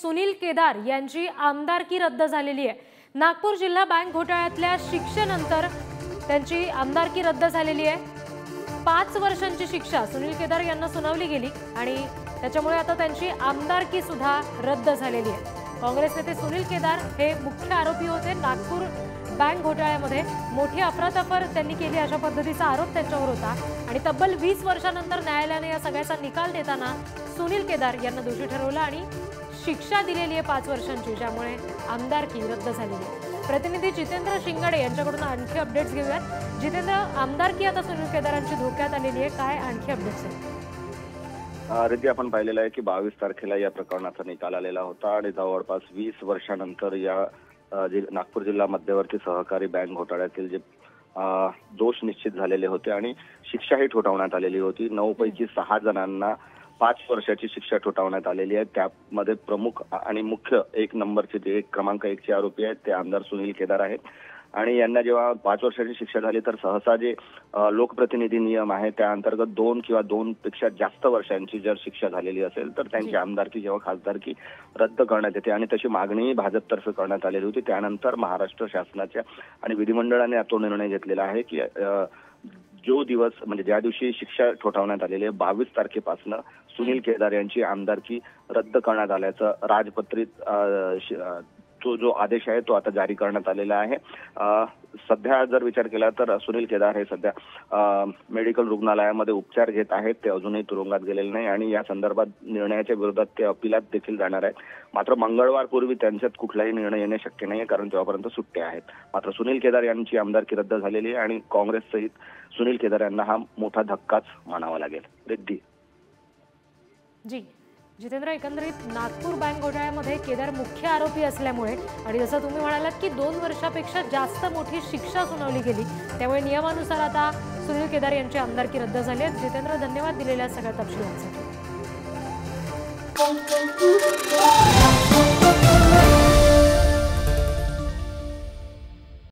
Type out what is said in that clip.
सुनील केदार यांची आमदारकी रद्द झालेली आहे। नागपूर जिल्हा बँक घोटाळ्यातल्या शिक्षेनंतर त्यांची आमदारकी रद्द झालेली आहे। 5 वर्षांची शिक्षा सुनील केदार यांना सुनावली गेली आणि त्याच्यामुळे आता त्यांची आमदारकी सुद्धा रद्द झालेली आहे। काँग्रेस नेते सुनील केदार हे मुख्य आरोपी होते। नागपूर बँक घोटाळ्यामध्ये मोठी अफरातफर त्यांनी केली अशा पद्धतीचा आरोप त्यांच्यावर होता आणि तब्बल 20 वर्षांनंतर न्यायालयाने या सगळ्याचा निकाल देताना सुनील केदार यांना दोषी ठरवलं आणि शिक्षा दिलेली आहे 5 वर्षांची, ज्यामुळे आमदारकी रद्द झालेली आहे। प्रतिनिधी जितेंद्र शिंगाडे यांच्याकडून आणखी अपडेट्स घेऊयात। जितेंद्र, आमदारकी आता सुनील केदारांची धोक्यात आलेली आहे, काय आणखी अपडेट्स आहेत? रिद्धी, आपण पाहिलेलं आहे की 22 तारखेला या प्रकरणाचा निकाल आलेला होता आणि जवळपास 20 वर्षांनंतर या नागपूर जिल्हा मध्यवर्ती सहकारी बँक घोटाळ्यातील जे दोष निश्चित झालेले होते आणि शिक्षाही ठोठावण्यात आलेली होती। 9 पैकी 6 जणांना 5 वर्षाची शिक्षा ठोठावण्यात आलेली आहे। त्यामध्ये प्रमुख आणि मुख्य 1 नंबरचे जे क्रमांक 1 चे आरोपी आहेत ते आमदार सुनील केदार आहेत आणि यांना जेव्हा 5 वर्षाची शिक्षा झाली तर सहसा जे लोकप्रतिनिधी नियम आहे त्या अंतर्गत 2 किंवा 2 पेक्षा जास्त वर्षांची जर शिक्षा झालेली असेल तर त्यांची आमदारकी जेव्हा खासदारकी रद्द करण्यात येते आणि तशी मागणी भाजपतर्फे करण्यात आलेली होती। त्यानंतर महाराष्ट्र शासनाच्या आणि विधिमंडळाने तो निर्णय घेतलेला आहे की जो दिवस म्हणजे ज्या दिवशी शिक्षा ठोठावण्यात आलेली आहे 22 तारखेपासून सुनील केदार यांची आमदारकी रद्द करण्यात आल्याचं राजपत्रित तो जो आदेश आहे तो आता जारी करण्यात आलेला आहे। सध्या जर विचार केला तर सुनील केदार हे सध्या मेडिकल रुग्णालयामध्ये उपचार घेत आहेत। ते अजूनही तुरुंगात गेलेले नाही आणि या संदर्भात निर्णयाच्या विरोधात ते अपीलात देखील जाणार आहेत। मात्र मंगळवारपूर्वी त्यांच्यात कुठलाही निर्णय येणे शक्य नाही कारण तेव्हापर्यंत सुट्ट्या आहेत। मात्र सुनील केदार यांची आमदारकी रद्द झालेली आहे आणि काँग्रेस सहित सुनील केदार यांना हा मोठा धक्काच मानावा लागेल। रिद्धी जी जितेंद्र, एकंदरीत नागपूर बँक घोटाळ्यामध्ये केदार मुख्य आरोपी असल्यामुळे आणि जसं तुम्ही म्हणालात की 2 वर्षापेक्षा जास्त मोठी शिक्षा सुनावली गेली, त्यामुळे नियमानुसार आता सुनील केदार यांची आमदारकी रद्द झाली आहे। जितेंद्र, धन्यवाद दिलेल्या सगळ्या तपशिलांसाठी।